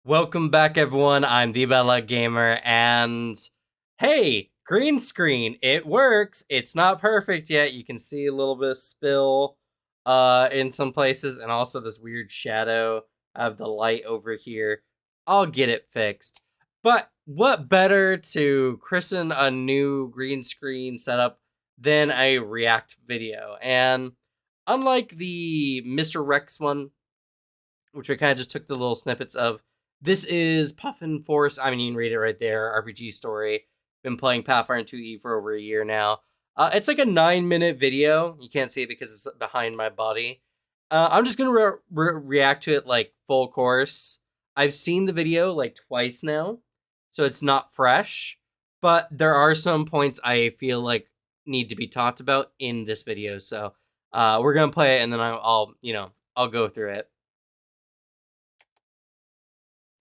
Welcome back, everyone. I'm the Bella Gamer, and hey, green screen. It works. It's not perfect yet. You can see a little bit of spill in some places, and also this weird shadow of the light over here. I'll get it fixed. But what better to christen a new green screen setup than a React video? And unlike the Mr. Rex one, which I kind of just took the little snippets of. This is Puffin Force. I mean, you can read it right there. RPG story. Been playing Pathfinder 2E for over a year now. It's like a 9-minute video. You can't see it because it's behind my body. I'm just gonna react to it like full course. I've seen the video like twice now, so it's not fresh. But there are some points I feel like need to be talked about in this video. So we're gonna play it, and then I'll go through it.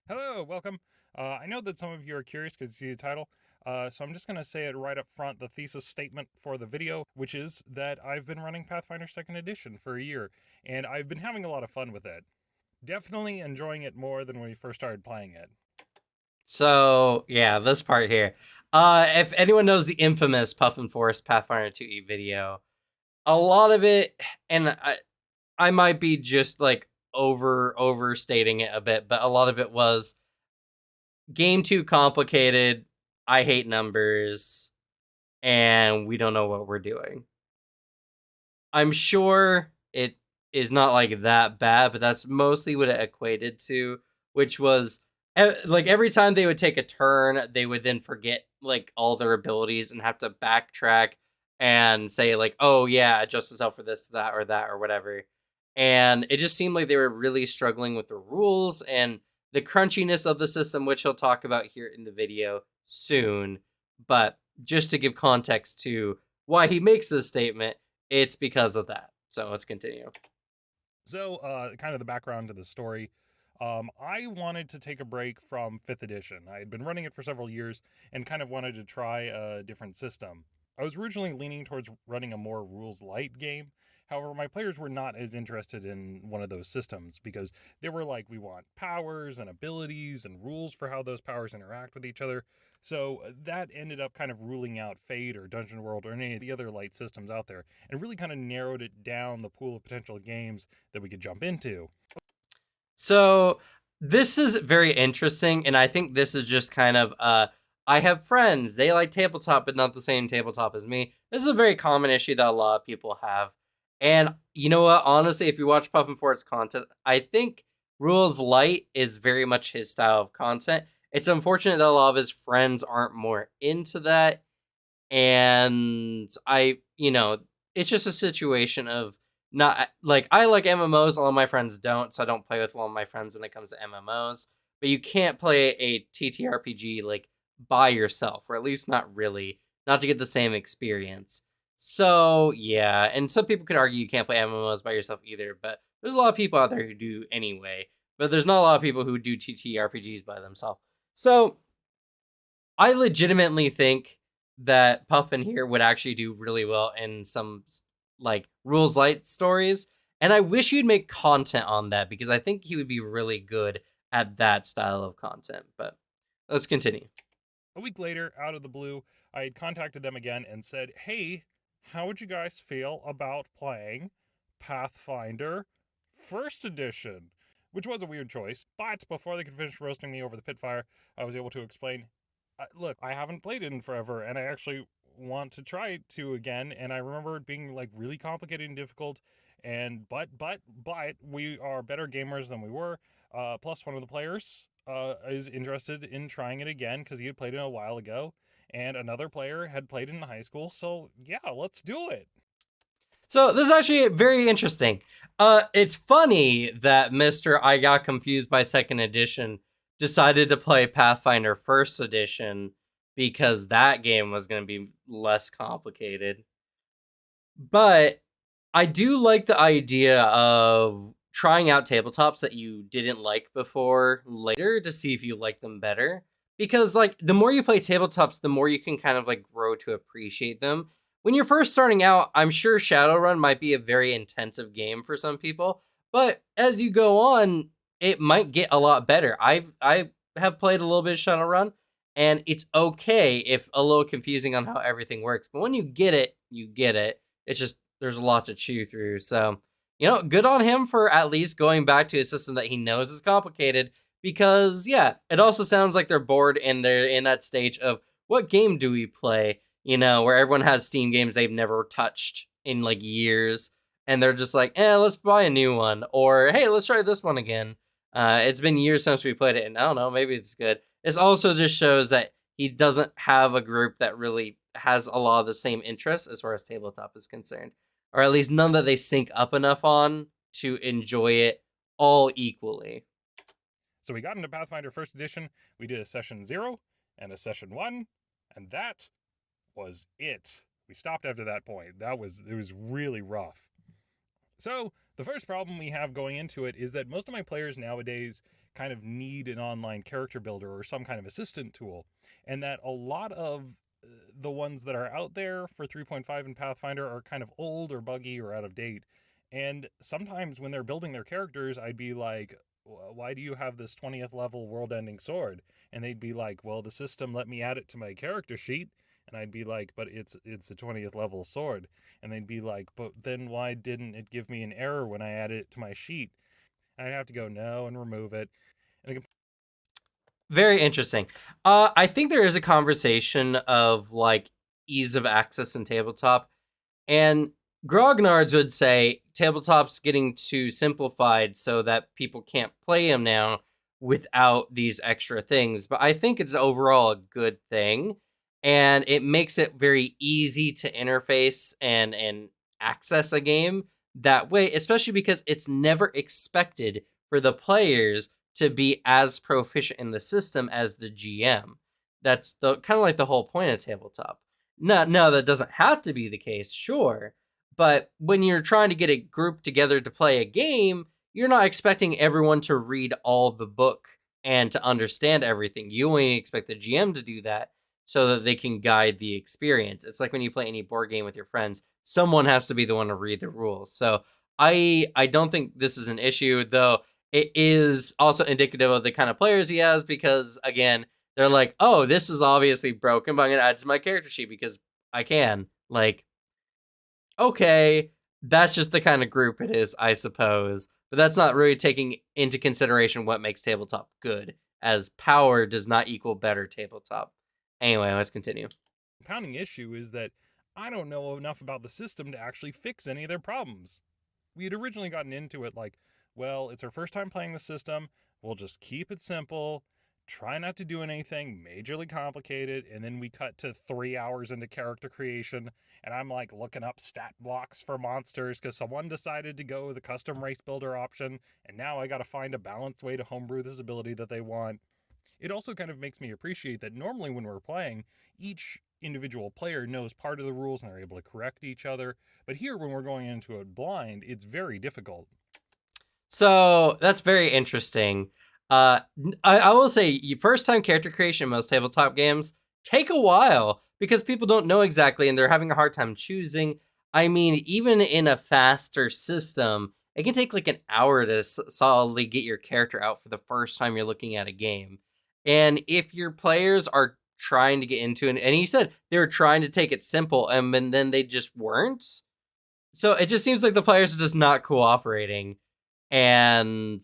Hello, welcome. I know that some of you are curious because you see the title, so I'm just going to say it right up front, the thesis statement for the video, which is that I've been running Pathfinder 2nd Edition for a year, and I've been having a lot of fun with it. Definitely enjoying it more than when we first started playing it. So yeah, this part here. If anyone knows the infamous Puffin Force Pathfinder 2E video, a lot of it, and I might be just like overstating it a bit, but a lot of it was game too complicated. I hate numbers, and we don't know what we're doing. I'm sure it is not like that bad, but that's mostly what it equated to, which was like every time they would take a turn, they would then forget like all their abilities and have to backtrack and say like, "Oh yeah, adjust yourself for this, that, or whatever." And it just seemed like they were really struggling with the rules and the crunchiness of the system, which he'll talk about here in the video soon. But just to give context to why he makes this statement, it's because of that. So let's continue. So, kind of the background to the story. I wanted to take a break from 5th edition. I had been running it for several years and kind of wanted to try a different system. I was originally leaning towards running a more rules light game. However, my players were not as interested in one of those systems because they were like, we want powers and abilities and rules for how those powers interact with each other. So that ended up kind of ruling out Fate or Dungeon World or any of the other light systems out there and really kind of narrowed it down the pool of potential games that we could jump into. So this is very interesting, and I think this is just kind of I have friends, they like tabletop, but not the same tabletop as me. This is a very common issue that a lot of people have. And you know what? Honestly, if you watch Puffin for its content, I think Rules Light is very much his style of content. It's unfortunate that a lot of his friends aren't more into that. And it's just a situation of not like I like MMOs, a lot of my friends don't, so I don't play with one of my friends when it comes to MMOs. But you can't play a TTRPG like by yourself, or at least not really, not to get the same experience. So yeah, and some people could argue you can't play MMOs by yourself either, but there's a lot of people out there who do anyway. But there's not a lot of people who do TTRPGs by themselves. So I legitimately think that Puffin here would actually do really well in some like rules light stories. And I wish you'd make content on that because I think he would be really good at that style of content. But let's continue. A week later, out of the blue, I had contacted them again and said, hey, how would you guys feel about playing Pathfinder 1st Edition? Which was a weird choice, but before they could finish roasting me over the pit fire, I was able to explain, look, I haven't played it in forever, and I actually want to try it to again, and I remember it being like really complicated and difficult, and but we are better gamers than we were. Plus, one of the players is interested in trying it again because he had played it a while ago, and another player had played it in high school. So yeah, let's do it. So this is actually very interesting. It's funny that Mr. I got confused by second edition decided to play Pathfinder first edition because that game was going to be less complicated. But I do like the idea of trying out tabletops that you didn't like before later to see if you like them better. Because like the more you play tabletops, the more you can kind of like grow to appreciate them. When you're first starting out, I'm sure Shadowrun might be a very intensive game for some people, but as you go on, it might get a lot better. I have played a little bit of Shadowrun, and it's okay if a little confusing on how everything works. But when you get it, you get it. It's just there's a lot to chew through. So, good on him for at least going back to a system that he knows is complicated. Because yeah, it also sounds like they're bored and they're in that stage of what game do we play? Where everyone has Steam games they've never touched in like years, and they're just like, let's buy a new one, or hey, let's try this one again. It's been years since we played it, and I don't know, maybe it's good. This also just shows that he doesn't have a group that really has a lot of the same interests as far as tabletop is concerned, or at least none that they sync up enough on to enjoy it all equally. So we got into Pathfinder First Edition. We did a session 0 and a session 1, and that was it. We stopped after that point. It was really rough. So the first problem we have going into it is that most of my players nowadays kind of need an online character builder or some kind of assistant tool, and that a lot of the ones that are out there for 3.5 in Pathfinder are kind of old or buggy or out of date. And sometimes when they're building their characters, I'd be like, why do you have this 20th level world ending sword? And they'd be like, well, the system let me add it to my character sheet. And I'd be like, but it's a 20th level sword. And they'd be like, but then why didn't it give me an error when I added it to my sheet? And I'd have to go no and remove it. And Very interesting. I think there is a conversation of like ease of access in tabletop, and Grognards would say tabletop's getting too simplified so that people can't play them now without these extra things. But I think it's overall a good thing, and it makes it very easy to interface and access a game that way, especially because it's never expected for the players to be as proficient in the system as the GM. That's the kind of like the whole point of tabletop. No, that doesn't have to be the case, sure. But when you're trying to get a group together to play a game, you're not expecting everyone to read all the book and to understand everything. You only expect the GM to do that so that they can guide the experience. It's like when you play any board game with your friends, someone has to be the one to read the rules. So I don't think this is an issue, though it is also indicative of the kind of players he has, because again, they're like, oh, this is obviously broken, but I'm gonna add it to my character sheet because I can. Like, okay, that's just the kind of group it is, I suppose. But that's not really taking into consideration what makes tabletop good, as power does not equal better tabletop. Anyway, let's continue. compounding issue is that I don't know enough about the system to actually fix any of their problems. We had originally gotten into it like, well, it's our first time playing the system. We'll just keep it simple, try not to do anything majorly complicated, and then we cut to 3 hours into character creation, and I'm like looking up stat blocks for monsters because someone decided to go the custom race builder option, and now I gotta find a balanced way to homebrew this ability that they want. It also kind of makes me appreciate that normally when we're playing, each individual player knows part of the rules and they're able to correct each other, but here when we're going into it blind, it's very difficult. So that's very interesting. I will say, first time character creation in most tabletop games take a while because people don't know exactly and they're having a hard time choosing. I mean, even in a faster system, it can take like an hour to solidly get your character out for the first time you're looking at a game. And if your players are trying to get into it, and you said they were trying to take it simple, and then they just weren't. So it just seems like the players are just not cooperating, and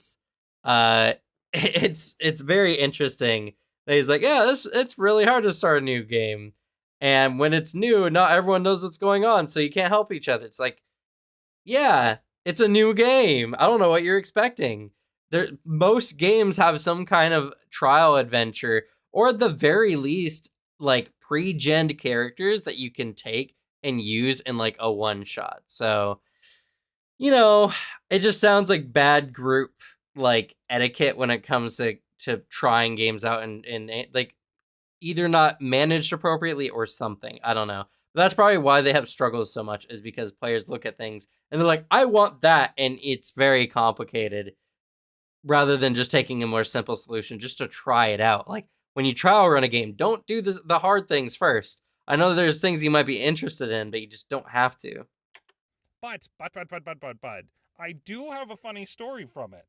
uh it's very interesting that he's like, yeah, this it's really hard to start a new game, and when it's new, not everyone knows what's going on, so you can't help each other. It's like, yeah, it's a new game. I don't know what you're expecting. Most games have some kind of trial adventure, or at the very least, like pre-gen characters that you can take and use in like a one shot. So, you know, it just sounds like bad group like etiquette when it comes to trying games out, and like either not managed appropriately or something. I don't know. But that's probably why they have struggles so much, is because players look at things and they're like, I want that, and it's very complicated, rather than just taking a more simple solution just to try it out. Like when you trial run a game, don't do the hard things first. I know there's things you might be interested in, but you just don't have to. But, I do have a funny story from it.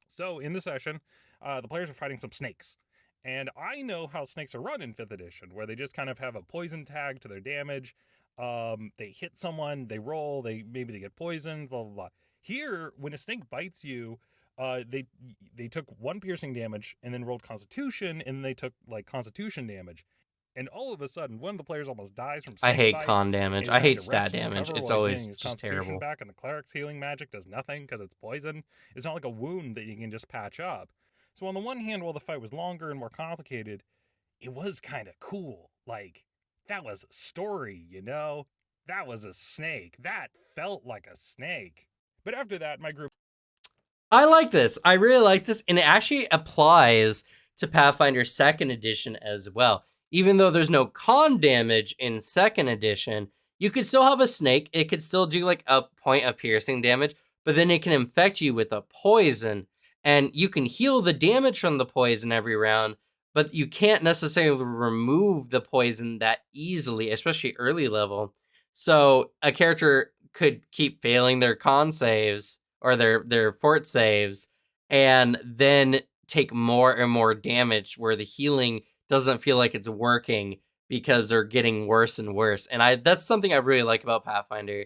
So in the session, the players are fighting some snakes. And I know how snakes are run in 5th edition, where they just kind of have a poison tag to their damage. They hit someone, they roll, maybe they get poisoned, blah blah blah. Here, when a snake bites you, they took 1 piercing damage and then rolled Constitution, and then they took like Constitution damage. And all of a sudden, one of the players almost dies from I snake hate bites. con And damage. he's I having hate to stat rest and damage. recover It's while he's always getting his just Constitution terrible. back, and the cleric's healing magic does nothing because it's poison. It's not like a wound that you can just patch up. So on the one hand, while the fight was longer and more complicated, it was kind of cool. Like, that was a story, you know? That was a snake. That felt like a snake. But after that, my group... I like this. I really like this, and it actually applies to Pathfinder 2nd edition as well. Even though there's no con damage in 2nd edition, you could still have a snake. It could still do like a point of piercing damage, but then it can infect you with a poison, and you can heal the damage from the poison every round, but you can't necessarily remove the poison that easily, especially early level. So a character could keep failing their con saves or their fort saves, and then take more and more damage where the healing doesn't feel like it's working because they're getting worse and worse. And that's something I really like about Pathfinder,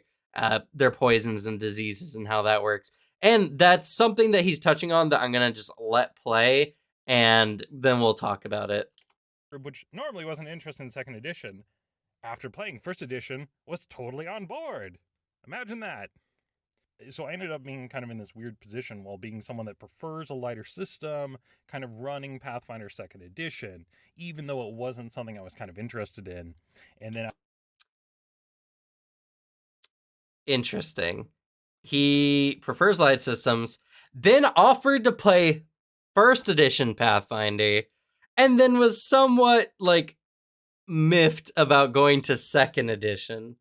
their poisons and diseases and how that works. And that's something that he's touching on that I'm gonna just let play, and then we'll talk about it. which normally wasn't interested in 2nd edition, after playing 1st edition, was totally on board. Imagine that. So I ended up being kind of in this weird position while being someone that prefers a lighter system, kind of running Pathfinder 2nd edition, even though it wasn't something I was kind of interested in. And then Interesting. He prefers light systems, then offered to play 1st edition Pathfinder, and then was somewhat like miffed about going to 2nd edition.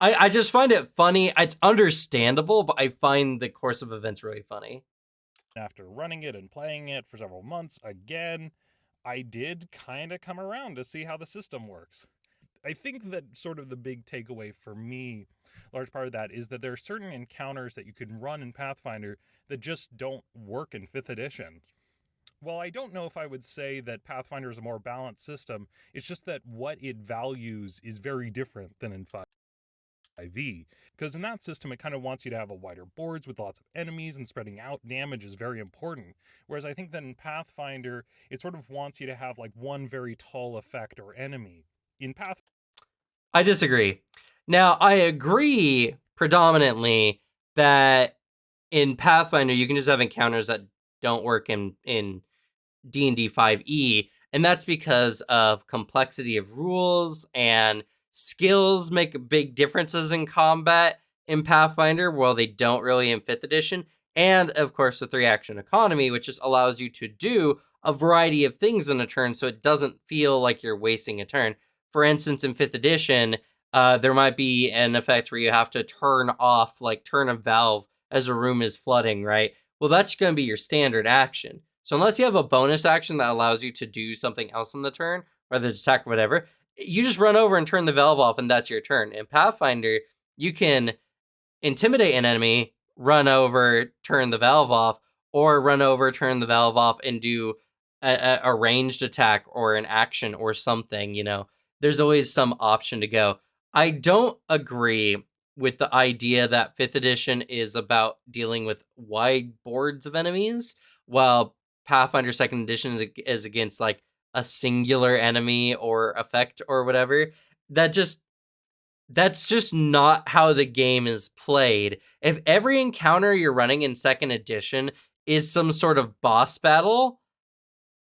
I just find it funny. It's understandable, but I find the course of events really funny. after running it and playing it for several months again, I did kind of come around to see how the system works. I think that sort of the big takeaway for me, large part of that, is that there are certain encounters that you can run in Pathfinder that just don't work in 5th edition. Well, I don't know if I would say that Pathfinder is a more balanced system. It's just that what it values is very different than in 5e. Because in that system, it kind of wants you to have a wider boards with lots of enemies, and spreading out damage is very important. Whereas I think that in Pathfinder, it sort of wants you to have like one very tall effect or enemy. In I disagree. Now, I agree predominantly that in Pathfinder, you can just have encounters that don't work in D&D 5e, and that's because of complexity of rules, and skills make big differences in combat in Pathfinder, while they don't really in 5th edition. And of course, the 3-action economy, which just allows you to do a variety of things in a turn, so it doesn't feel like you're wasting a turn. For instance, in 5th edition, there might be an effect where you have to turn a valve as a room is flooding, right? Well, that's going to be your standard action. So unless you have a bonus action that allows you to do something else in the turn, whether it's attack or whatever, you just run over and turn the valve off, and that's your turn. In Pathfinder, you can intimidate an enemy, run over, turn the valve off, or run over, turn the valve off, and do a ranged attack or an action or something, There's always some option to go. I don't agree with the idea that 5th edition is about dealing with wide boards of enemies, while Pathfinder 2nd edition is against like a singular enemy or effect or whatever. That's just not how the game is played. If every encounter you're running in 2nd edition is some sort of boss battle,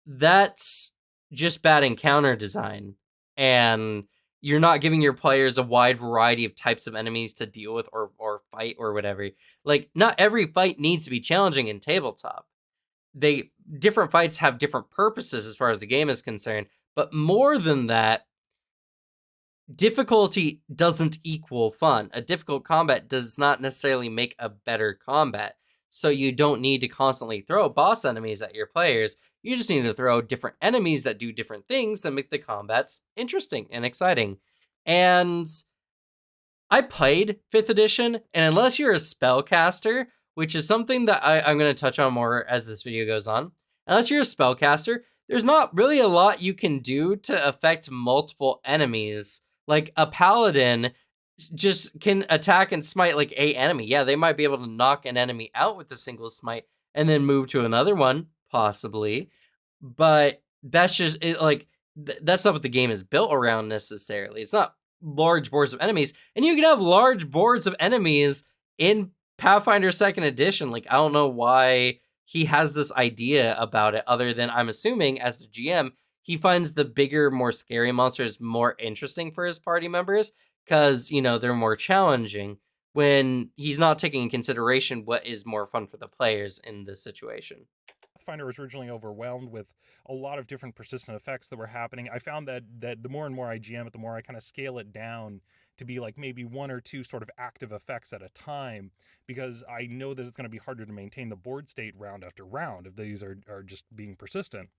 that's just bad encounter design. And you're not giving your players a wide variety of types of enemies to deal with or fight or whatever. Like, not every fight needs to be challenging in tabletop. Different fights have different purposes as far as the game is concerned, but more than that, difficulty doesn't equal fun. A difficult combat does not necessarily make a better combat. So you don't need to constantly throw boss enemies at your players. You just need to throw different enemies that do different things that make the combats interesting and exciting. And I played 5th edition, and unless you're a spellcaster, which is something that I'm going to touch on more as this video goes on. Unless you're a spellcaster, there's not really a lot you can do to affect multiple enemies. Like a paladin just can attack and smite like a enemy. Yeah, they might be able to knock an enemy out with a single smite and then move to another one, possibly. But that's just it, like that's not what the game is built around necessarily. It's not large boards of enemies, and you can have large boards of enemies in Pathfinder Second Edition. Like I don't know why he has this idea about it, other than I'm assuming as the GM he finds the bigger, more scary monsters more interesting for his party members because they're more challenging. When he's not taking in consideration what is more fun for the players in this situation. Pathfinder was originally overwhelmed with a lot of different persistent effects that were happening. I found that the more and more I GM it, the more I kind of scale it down to be like maybe one or two sort of active effects at a time, because I know that it's going to be harder to maintain the board state round after round if these are just being persistent.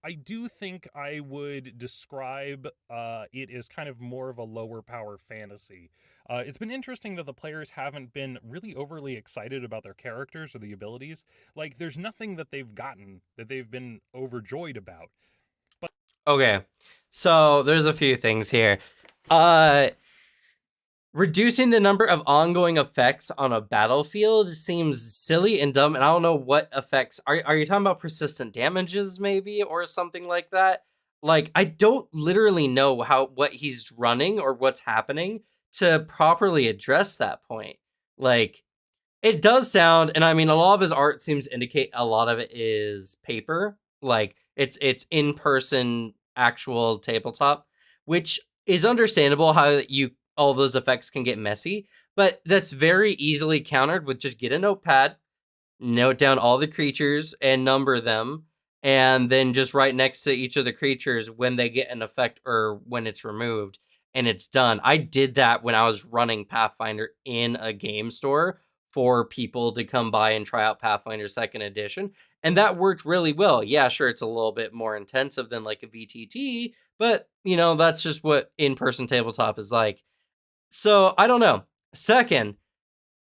I do think I would describe it as kind of more of a lower power fantasy. It's been interesting that the players haven't been really overly excited about their characters or the abilities. Like, there's nothing that they've gotten that they've been overjoyed about. Okay, so there's a few things here. Reducing the number of ongoing effects on a battlefield seems silly and dumb, and I don't know what effects. Are you talking about persistent damages, maybe, or something like that? Like, I don't literally know what he's running or what's happening to properly address that point. Like, it does sound, and I mean, a lot of his art seems to indicate a lot of it is paper. Like, it's in person, actual tabletop, which is understandable how all those effects can get messy, but that's very easily countered with just get a notepad, note down all the creatures and number them, and then just right next to each of the creatures when they get an effect or when it's removed, and it's done. I did that when I was running Pathfinder in a game store for people to come by and try out Pathfinder Second Edition, and that worked really well. Yeah, sure, it's a little bit more intensive than like a VTT, but that's just what in-person tabletop is like. So I don't know. Second,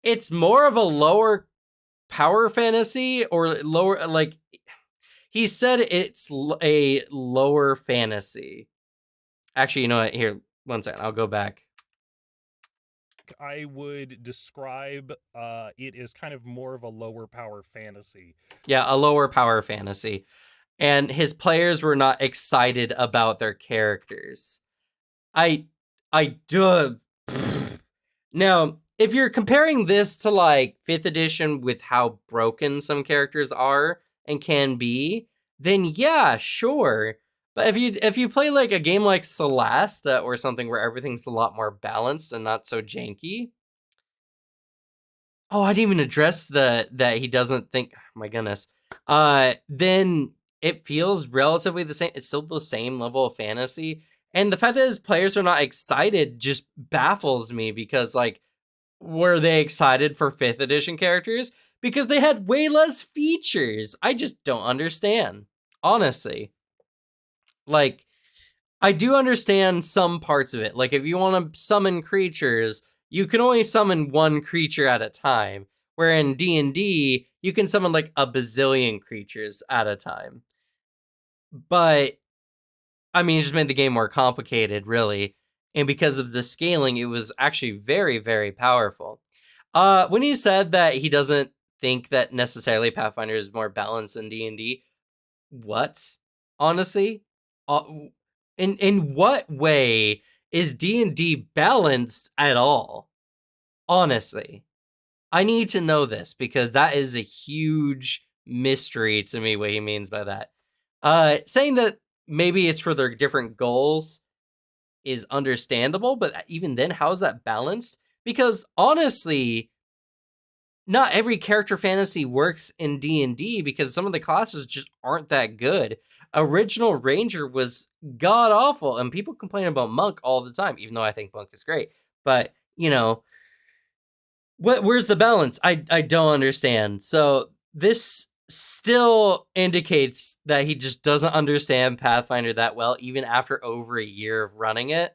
it's more of a lower power fantasy or lower, like he said it's a lower fantasy. Actually, you know what? Here, one second. I'll go back. I would describe it as kind of more of a lower power fantasy. Yeah, a lower power fantasy. And his players were not excited about their characters. I do. Now, if you're comparing this to like 5th edition with how broken some characters are and can be, then yeah, sure. But if you play like a game like Celeste or something where everything's a lot more balanced and not so janky. Oh, I didn't even address that he doesn't think, oh my goodness. Then it feels relatively the same. It's still the same level of fantasy. And the fact that his players are not excited just baffles me, because like, were they excited for 5th edition characters? Because they had way less features. I just don't understand, honestly. Like, I do understand some parts of it. Like, if you want to summon creatures, you can only summon one creature at a time. Where in D&D, you can summon like a bazillion creatures at a time. But I mean, it just made the game more complicated, really. And because of the scaling, it was actually very, very powerful. When he said that he doesn't think that necessarily Pathfinder is more balanced than D&D, what? Honestly? In what way is D&D balanced at all? Honestly. I need to know this, because that is a huge mystery to me, what he means by that. Saying that maybe it's for their different goals is understandable, but even then, how is that balanced? Because honestly, not every character fantasy works in D&D, because some of the classes just aren't that good. Original Ranger was god awful, and people complain about Monk all the time, even though I think Monk is great. But, where's the balance? I don't understand. So this still indicates that he just doesn't understand Pathfinder that well, even after over a year of running it,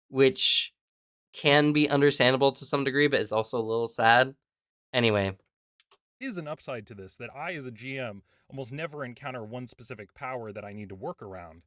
which can be understandable to some degree, but is also a little sad. Anyway, Is an upside to this that I, as a GM, almost never encounter one specific power that I need to work around.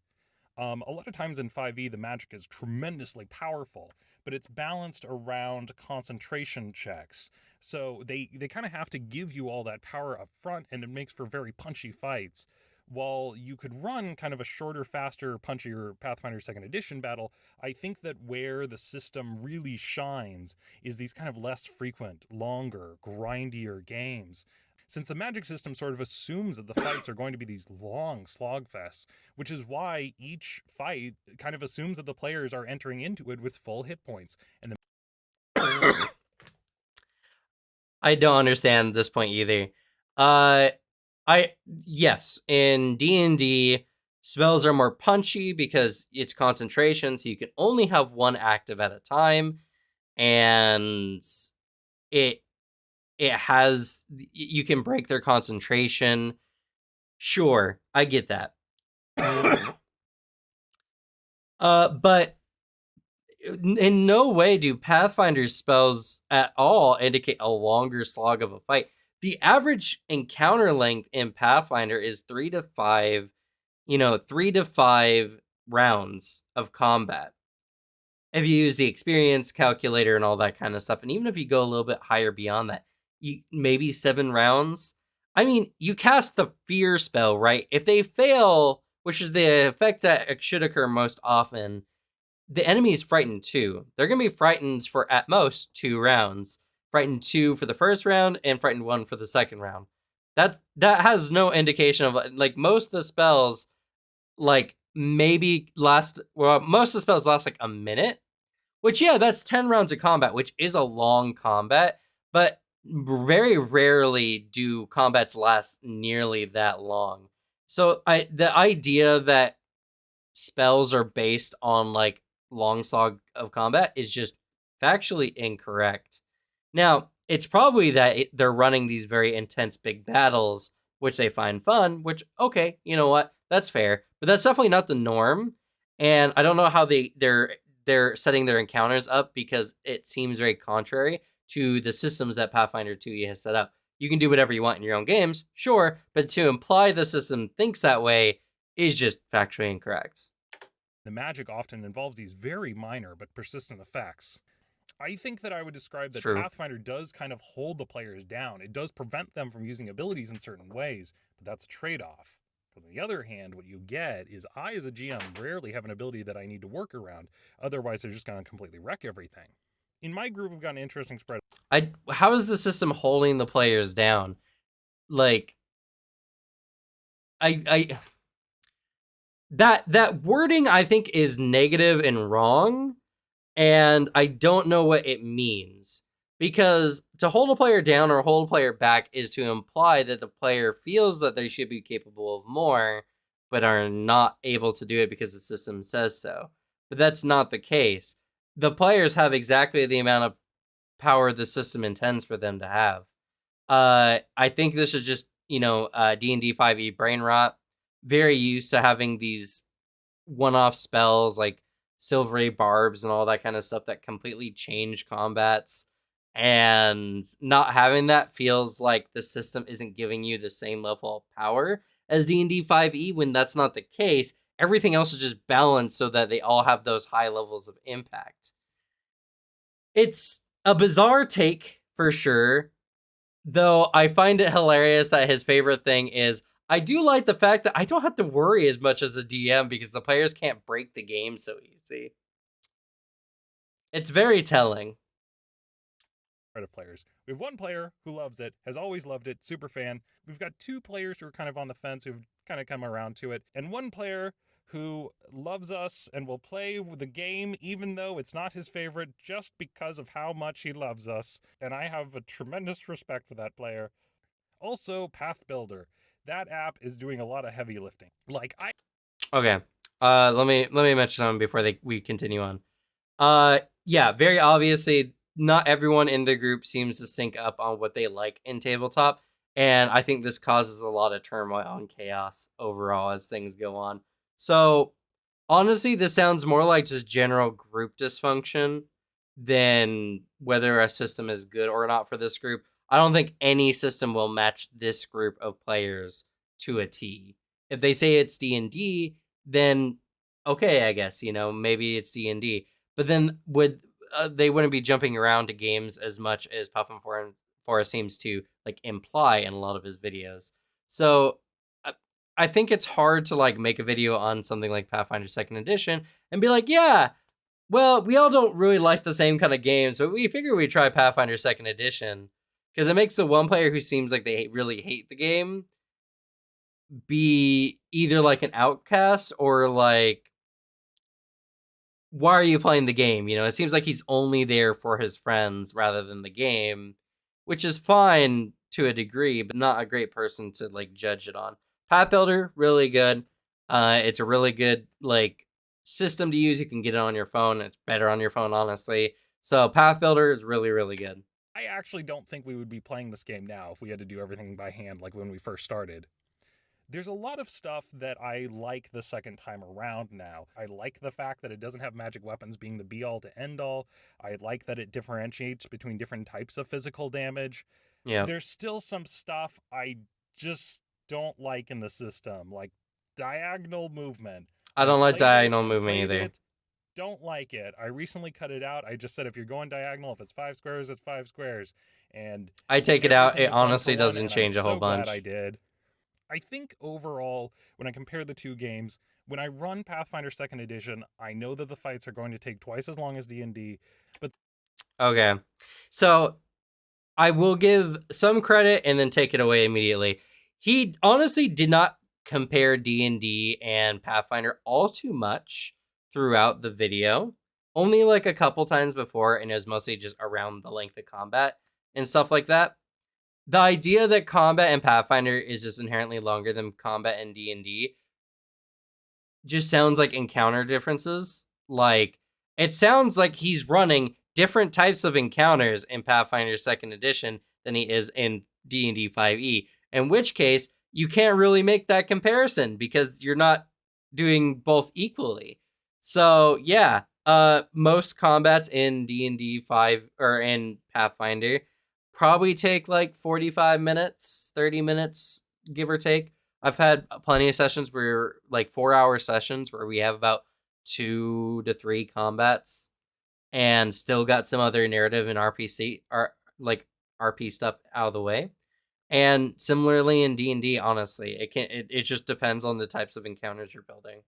A lot of times in 5e, the magic is tremendously powerful, but it's balanced around concentration checks. So they kind of have to give you all that power up front, and it makes for very punchy fights. While you could run kind of a shorter, faster, punchier Pathfinder 2nd Edition battle, I think that where the system really shines is these kind of less frequent, longer, grindier games. Since the magic system sort of assumes that the fights are going to be these long slogfests, which is why each fight kind of assumes that the players are entering into it with full hit points. And I don't understand this point either. I yes, in D&D, spells are more punchy because it's concentration, so you can only have one active at a time, and it it has you can break their concentration. Sure, I get that. But in no way do Pathfinder's spells at all indicate a longer slog of a fight. The average encounter length in Pathfinder is 3 to 5, 3 to 5 rounds of combat. If you use the experience calculator and all that kind of stuff, and even if you go a little bit higher beyond that, maybe 7 rounds. I mean, you cast the fear spell, right? If they fail, which is the effect that should occur most often, the enemy is frightened too. They're going to be frightened for at most 2 rounds. Frightened 2 for the first round and frightened 1 for the second round. That has no indication of, like, most of the spells, like, maybe most of the spells last like a minute, which, yeah, that's 10 rounds of combat, which is a long combat, but very rarely do combats last nearly that long. So the idea that spells are based on like long slog of combat is just factually incorrect. Now, it's probably that they're running these very intense big battles, which they find fun, which, okay, you know what? That's fair. But that's definitely not the norm. And I don't know how they're setting their encounters up, because it seems very contrary to the systems that Pathfinder 2e has set up. You can do whatever you want in your own games, sure, but to imply the system thinks that way is just factually incorrect. the magic often involves these very minor but persistent effects. I think that I would describe It's that true. Pathfinder does kind of hold the players down. It does prevent them from using abilities in certain ways, but that's a trade-off. Because on the other hand, what you get is I, as a GM, rarely have an ability that I need to work around. Otherwise, they're just going to completely wreck everything. In my group, we've got an interesting spread. How is the system holding the players down? Like, I that wording, I think, is negative and wrong, and I don't know what it means. Because to hold a player down or hold a player back is to imply that the player feels that they should be capable of more, but are not able to do it because the system says so. But that's not the case. The players have exactly the amount of power the system intends for them to have. I think this is just, D&D 5e brain rot. Very used to having these one-off spells like silvery barbs and all that kind of stuff that completely change combats. And not having that feels like the system isn't giving you the same level of power as D&D 5e, when that's not the case. Everything else is just balanced so that they all have those high levels of impact. It's a bizarre take for sure, though I find it hilarious that his favorite thing is, I do like the fact that I don't have to worry as much as a DM because the players can't break the game so easy. It's very telling. Of players. We have one player who loves it, has always loved it, super fan. We've got 2 players who are kind of on the fence who've kind of come around to it, and 1 player who loves us and will play the game even though it's not his favorite, just because of how much he loves us. And I have a tremendous respect for that player. Also, Path Builder. That app is doing a lot of heavy lifting. Okay. Let me mention something before we continue on. Yeah, very obviously, not everyone in the group seems to sync up on what they like in tabletop, and I think this causes a lot of turmoil and chaos overall as things go on. So, honestly, this sounds more like just general group dysfunction than whether a system is good or not for this group. I don't think any system will match this group of players to a T. If they say it's D&D, then okay, I guess, maybe it's D&D. But then they wouldn't be jumping around to games as much as Puffin Forest seems to like imply in a lot of his videos. So I think it's hard to like make a video on something like Pathfinder Second Edition and be like, yeah, well, we all don't really like the same kind of games, but we figure we try Pathfinder Second Edition because it makes the one player who seems like they really hate the game be either like an outcast or like, why are you playing the game? It seems like he's only there for his friends rather than the game, which is fine to a degree, but not a great person to like judge it on. Path Builder, really good. It's a really good like system to use. You can get it on your phone. It's better on your phone, honestly. So Path Builder is really, really good. I actually don't think we would be playing this game now if we had to do everything by hand like when we first started. There's a lot of stuff that I like the second time around now. I like the fact that it doesn't have magic weapons being the be all to end all. I like that it differentiates between different types of physical damage. Yeah. There's still some stuff I just don't like in the system, like diagonal movement. I don't like diagonal movement either. Don't like it. I recently cut it out. I just said if you're going diagonal, if it's 5 squares, it's 5 squares. And I take it out. It honestly doesn't change a whole bunch. I did. I think overall, when I compare the two games, when I run Pathfinder 2nd Edition, I know that the fights are going to take twice as long as D&D, but... Okay. So, I will give some credit and then take it away immediately. He honestly did not compare D&D and Pathfinder all too much throughout the video. Only like a couple times before, and it was mostly just around the length of combat and stuff like that. The idea that combat in Pathfinder is just inherently longer than combat in D&D just sounds like encounter differences. Like, it sounds like he's running different types of encounters in Pathfinder 2nd Edition than he is in D&D 5e. In which case, you can't really make that comparison because you're not doing both equally. So, yeah, most combats in D&D 5 or in Pathfinder probably take like 45 minutes, 30 minutes, give or take. I've had plenty of sessions where like 4-hour sessions where we have about 2 to 3 combats and still got some other narrative and RP stuff out of the way. And similarly in D&D, honestly, it just depends on the types of encounters you're building.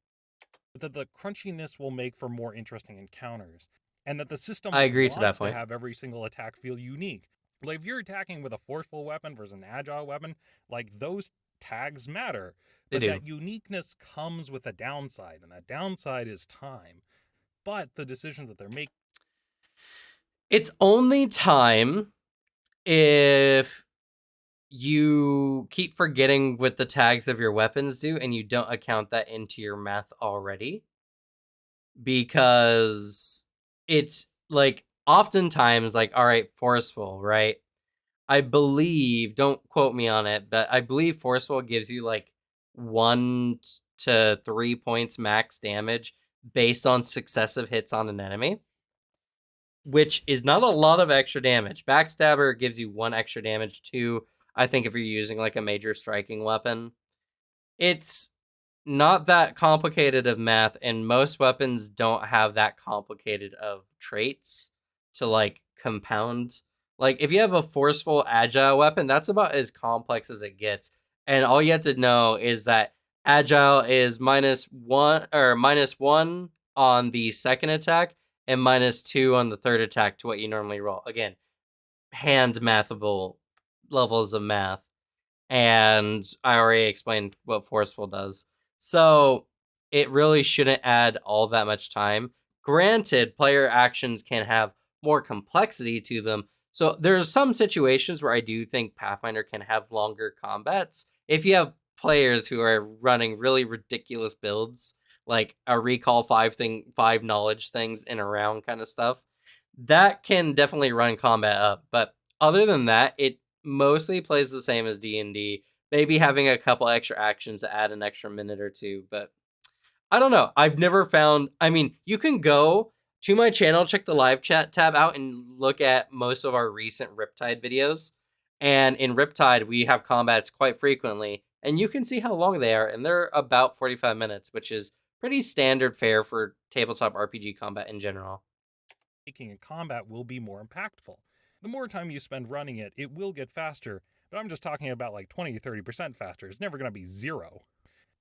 That the crunchiness will make for more interesting encounters, and that the system I agree to that point. To have every single attack feel unique. Like if you're attacking with a forceful weapon versus an agile weapon, like those tags matter. But that uniqueness comes with a downside, and that downside is time. But the decisions that they're making... It's only time if you keep forgetting what the tags of your weapons do and you don't account that into your math already. Because it's like oftentimes like, all right, forceful, right? I believe, don't quote me on it, but I believe forceful gives you like 1 to 3 points max damage based on successive hits on an enemy, which is not a lot of extra damage. Backstabber gives you 1 extra damage too. I think if you're using like a major striking weapon, it's not that complicated of math, and most weapons don't have that complicated of traits to like compound. Like if you have a forceful agile weapon, that's about as complex as it gets. And all you have to know is that agile is -1 on the second attack and -2 on the third attack to what you normally roll. Again, hand mathable levels of math. And I already explained what forceful does. So it really shouldn't add all that much time. Granted, player actions can have more complexity to them. So there's some situations where I do think Pathfinder can have longer combats. If you have players who are running really ridiculous builds, like a recall 5 knowledge things in a round kind of stuff, that can definitely run combat up. But other than that, it mostly plays the same as D&D. Maybe having a couple extra actions to add an extra minute or two, but I don't know. I've never found... I mean, you can go to my channel, check the live chat tab out, and look at most of our recent Riptide videos. And in Riptide, we have combats quite frequently, and you can see how long they are, and they're about 45 minutes, which is pretty standard fare for tabletop RPG combat in general. Making in combat will be more impactful. The more time you spend running it, it will get faster, but I'm just talking about like 20 to 30% faster. It's never going to be zero.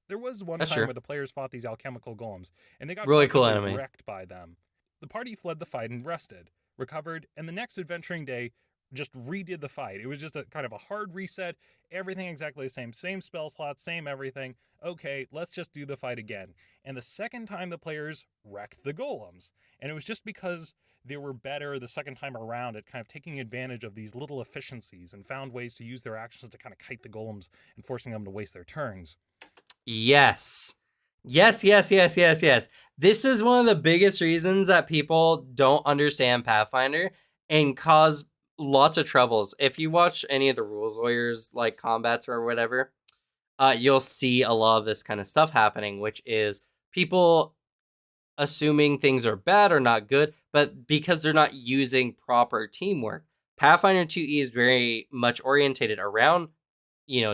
There was one That's time true. where the players fought these alchemical golems, and they got Really cool forcibly enemy. wrecked by them. The party fled the fight and rested, recovered, and the next adventuring day just redid the fight. It was just a kind of a hard reset, everything exactly the same spell slots, same everything. Okay, let's just do the fight again. And the second time the players wrecked the golems. And it was just because they were better the second time around at kind of taking advantage of these little efficiencies and found ways to use their actions to kind of kite the golems and forcing them to waste their turns. Yes. Yes, yes, yes, yes, yes. This is one of the biggest reasons that people don't understand Pathfinder and cause lots of troubles. If you watch any of the rules lawyers like combats or whatever, you'll see a lot of this kind of stuff happening, which is people assuming things are bad or not good, but because they're not using proper teamwork. Pathfinder 2E is very much orientated around,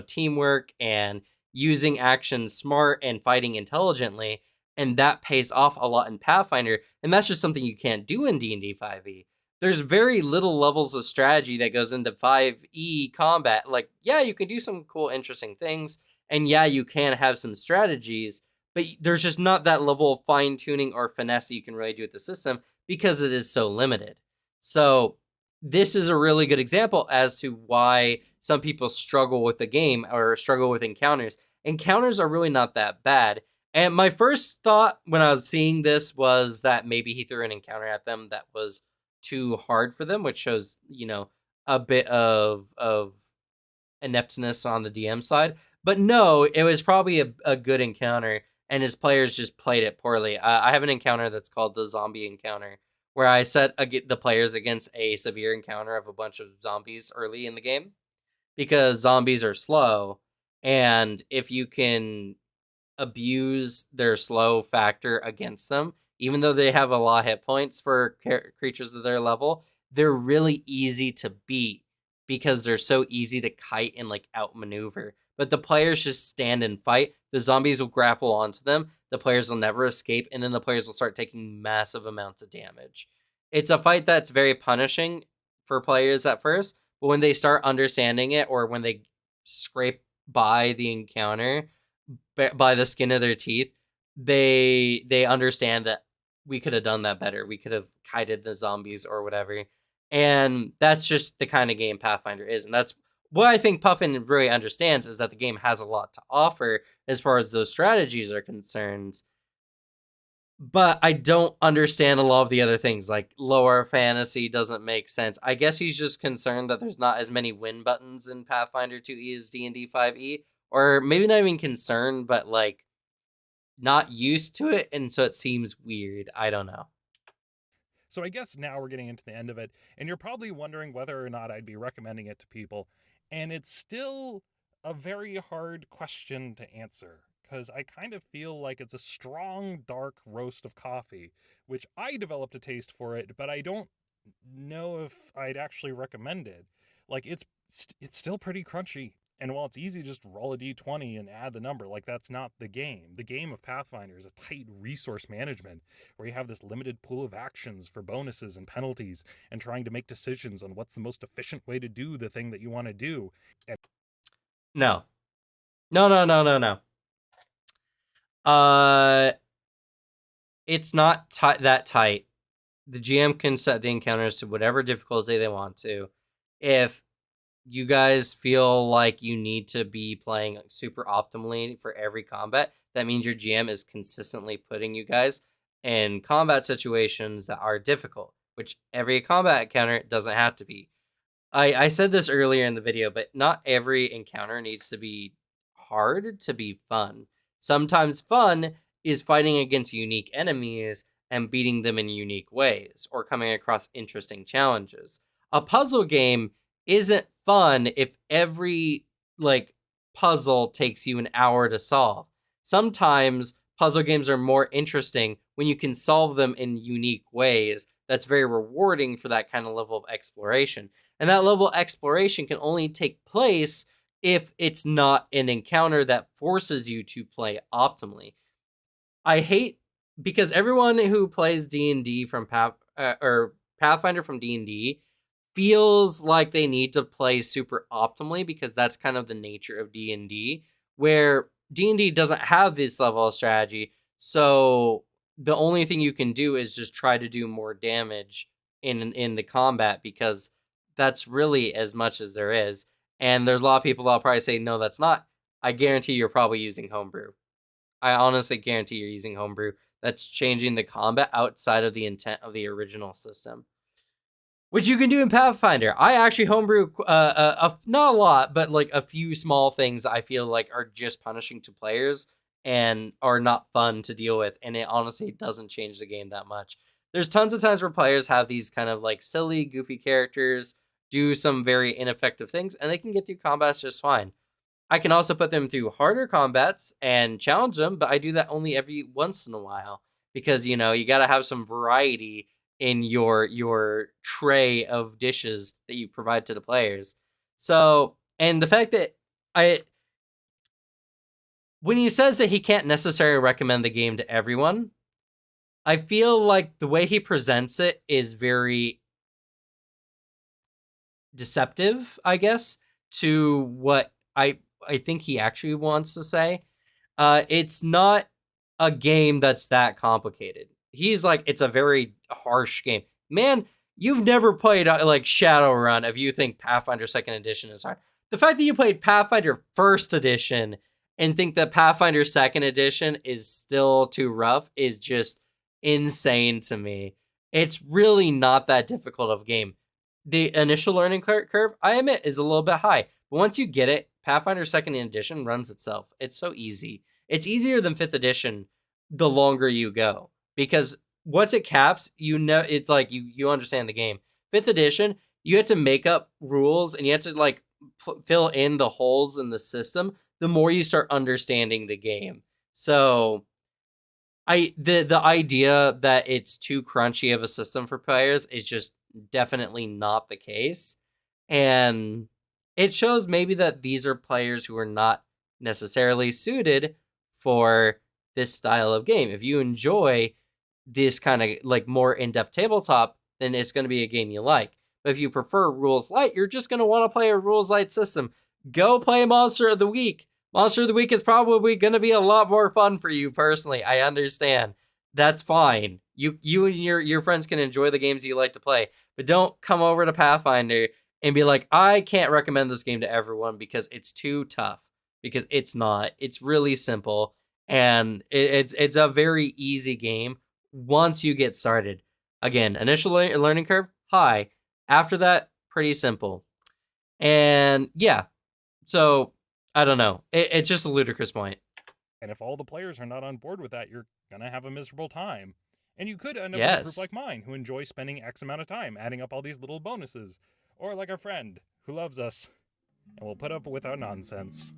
teamwork and using actions smart and fighting intelligently, and that pays off a lot in Pathfinder, and that's just something you can't do in D&D 5e. There's very little levels of strategy that goes into 5e combat. Like, yeah, you can do some cool interesting things, and yeah, you can have some strategies, but there's just not that level of fine tuning or finesse you can really do with the system because it is so limited. So this is a really good example as to why some people struggle with the game or struggle with encounters. Encounters are really not that bad. And my first thought when I was seeing this was that maybe he threw an encounter at them that was too hard for them, which shows, a bit of ineptness on the DM side. But no, it was probably a good encounter, and his players just played it poorly. I have an encounter that's called the zombie encounter, where I set the players against a severe encounter of a bunch of zombies early in the game, because zombies are slow, and if you can abuse their slow factor against them, even though they have a lot of hit points for creatures of their level, they're really easy to beat because they're so easy to kite and like outmaneuver. But the players just stand and fight. The zombies will grapple onto them. The players will never escape, and then the players will start taking massive amounts of damage. It's a fight that's very punishing for players at first, but when they start understanding it, or when they scrape by the encounter by the skin of their teeth, they understand that we could have done that better. We could have kited the zombies or whatever. And that's just the kind of game Pathfinder is. And that's what I think Puffin really understands, is that the game has a lot to offer as far as those strategies are concerned. But I don't understand a lot of the other things, like lower fantasy doesn't make sense. I guess he's just concerned that there's not as many win buttons in Pathfinder 2E as D&D 5E, or maybe not even concerned, but like not used to it, and so it seems weird. I don't know. So I guess now we're getting into the end of it, and you're probably wondering whether or not I'd be recommending it to people, and it's still a very hard question to answer, because I kind of feel like it's a strong, dark roast of coffee, which I developed a taste for it, but I don't know if I'd actually recommend it. Like, it's still pretty crunchy, and while it's easy to just roll a d20 and add the number, like, that's not the game. The game of Pathfinder is a tight resource management where you have this limited pool of actions for bonuses and penalties and trying to make decisions on what's the most efficient way to do the thing that you want to do. And No. No, no, no, no, no. It's not that tight. The GM can set the encounters to whatever difficulty they want to. If you guys feel like you need to be playing super optimally for every combat, that means your GM is consistently putting you guys in combat situations that are difficult, which every combat encounter doesn't have to be. I said this earlier in the video, but not every encounter needs to be hard to be fun. Sometimes fun is fighting against unique enemies and beating them in unique ways, or coming across interesting challenges. A puzzle game isn't fun if every puzzle takes you an hour to solve. Sometimes puzzle games are more interesting when you can solve them in unique ways that's very rewarding for that kind of level of exploration. And that level of exploration can only take place if it's not an encounter that forces you to play optimally. I hate because everyone who plays D&D from or Pathfinder from D&D feels like they need to play super optimally because that's kind of the nature of D&D, where D&D doesn't have this level of strategy. So the only thing you can do is just try to do more damage in the combat, because that's really as much as there is. And there's a lot of people that'll probably say, no, that's not. I guarantee you're probably using homebrew. I honestly guarantee you're using homebrew. That's changing the combat outside of the intent of the original system, which you can do in Pathfinder. I actually homebrew, not a lot, but like a few small things I feel like are just punishing to players and are not fun to deal with. And it honestly doesn't change the game that much. There's tons of times where players have these kind of like silly, goofy characters do some very ineffective things, and they can get through combats just fine. I can also put them through harder combats and challenge them, but I do that only every once in a while because, you got to have some variety in your tray of dishes that you provide to the players. So, and the fact that I when he says that he can't necessarily recommend the game to everyone, I feel like the way he presents it is very deceptive, I guess, to what I think he actually wants to say. It's not a game that's that complicated. He's like, it's a very harsh game. Man, you've never played like Shadowrun if you think Pathfinder Second Edition is hard. The fact that you played Pathfinder First Edition and think that Pathfinder Second Edition is still too rough is just insane to me. It's really not that difficult of a game. The initial learning curve, I admit, is a little bit high. But once you get it, Pathfinder 2nd Edition runs itself. It's so easy. It's easier than 5th Edition the longer you go. Because once it caps, it's like you understand the game. 5th Edition, you have to make up rules and you have to like fill in the holes in the system the more you start understanding the game. So the idea that it's too crunchy of a system for players is just definitely not the case. And it shows maybe that these are players who are not necessarily suited for this style of game. If you enjoy this kind of like more in-depth tabletop, then it's going to be a game you like. But if you prefer rules light, you're just going to want to play a rules light system. Go play Monster of the Week. Monster of the Week is probably going to be a lot more fun for you personally. I understand. That's fine. You and your friends can enjoy the games you like to play, but don't come over to Pathfinder and be like, I can't recommend this game to everyone because it's too tough. Because it's not. It's really simple, and it's a very easy game once you get started. Again, initial learning curve, high. After that, pretty simple. And yeah, so I don't know. It's just a ludicrous point. And if all the players are not on board with that, you're going to have a miserable time. And you could end up with a group Yes. like mine who enjoy spending X amount of time adding up all these little bonuses. Or like our friend who loves us and will put up with our nonsense.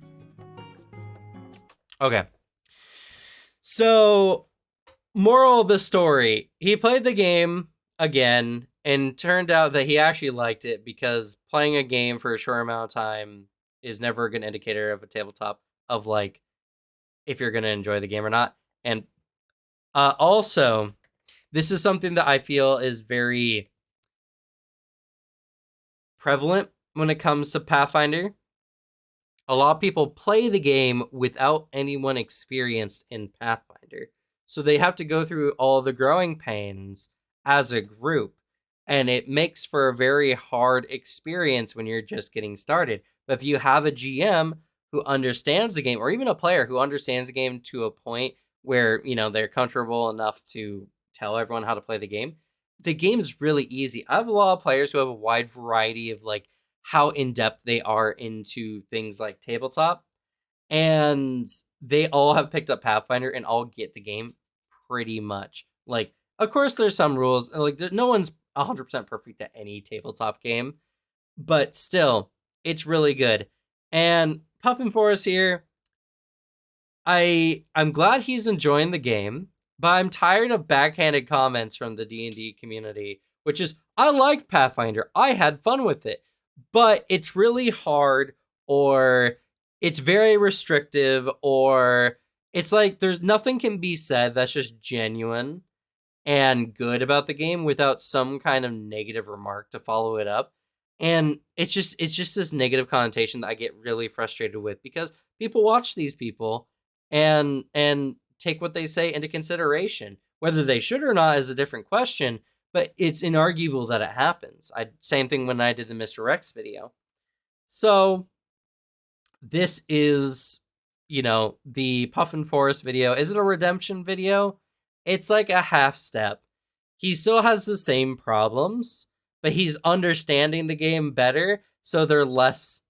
Okay. So, moral of the story, he played the game again and turned out that he actually liked it because playing a game for a short amount of time is never a good indicator of a tabletop of like if you're going to enjoy the game or not. And also, this is something that I feel is very prevalent when it comes to Pathfinder. A lot of people play the game without anyone experienced in Pathfinder. So they have to go through all the growing pains as a group. And it makes for a very hard experience when you're just getting started. But if you have a GM who understands the game, or even a player who understands the game to a point where, they're comfortable enough to tell everyone how to play the game's really easy. I have a lot of players who have a wide variety of like how in-depth they are into things like tabletop, and they all have picked up Pathfinder and all get the game pretty much. Like, of course there's some rules, like no one's 100% perfect at any tabletop game, but still it's really good. And Puffin Forest here, I'm glad he's enjoying the game, But I'm tired of backhanded comments from the D&D community, which is, I like Pathfinder. I had fun with it. But it's really hard, or it's very restrictive, or it's like there's nothing can be said that's just genuine and good about the game without some kind of negative remark to follow it up. And it's just this negative connotation that I get really frustrated with, because people watch these people and take what they say into consideration. Whether they should or not is a different question, but it's inarguable that it happens. Same thing when I did the Mr. X video. So this is, the Puffin Forest video. Is it a redemption video? It's like a half step. He still has the same problems, but he's understanding the game better, so they're less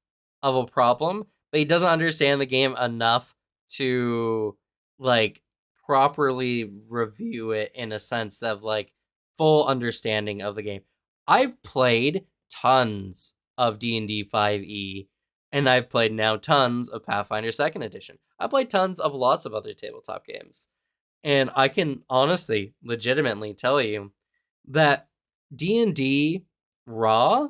of a problem. But he doesn't understand the game enough to, like, properly review it in a sense of, like, full understanding of the game. I've played tons of D&D 5e, and I've played now tons of Pathfinder 2nd Edition. I played tons of lots of other tabletop games. And I can honestly, legitimately tell you that D&D Raw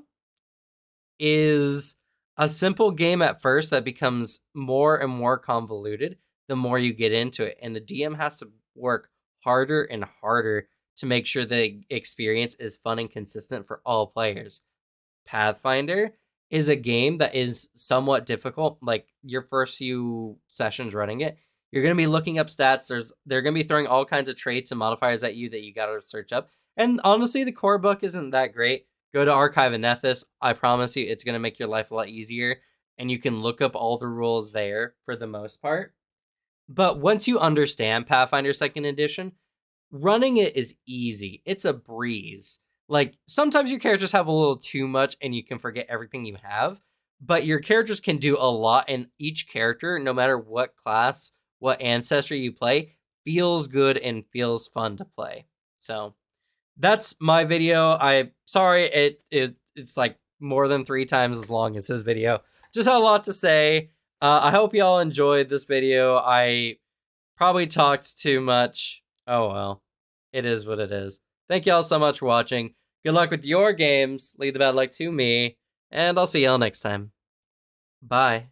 is a simple game at first that becomes more and more convoluted the more you get into it. And the DM has to work harder and harder to make sure the experience is fun and consistent for all players. Pathfinder is a game that is somewhat difficult. Like, your first few sessions running it, you're going to be looking up stats. They're going to be throwing all kinds of traits and modifiers at you that you got to search up. And honestly, the core book isn't that great. Go to Archive and Nethys. I promise you, it's going to make your life a lot easier. And you can look up all the rules there for the most part. But once you understand Pathfinder 2nd Edition, running it is easy. It's a breeze. Like, sometimes your characters have a little too much and you can forget everything you have. But your characters can do a lot, and each character, no matter what class, what ancestry you play, feels good and feels fun to play. So that's my video. I'm sorry it's like more than 3 times as long as his video. Just had a lot to say. I hope y'all enjoyed this video. I probably talked too much. Oh well, it is what it is. Thank y'all so much for watching. Good luck with your games. Leave the bad luck to me, and I'll see y'all next time. Bye.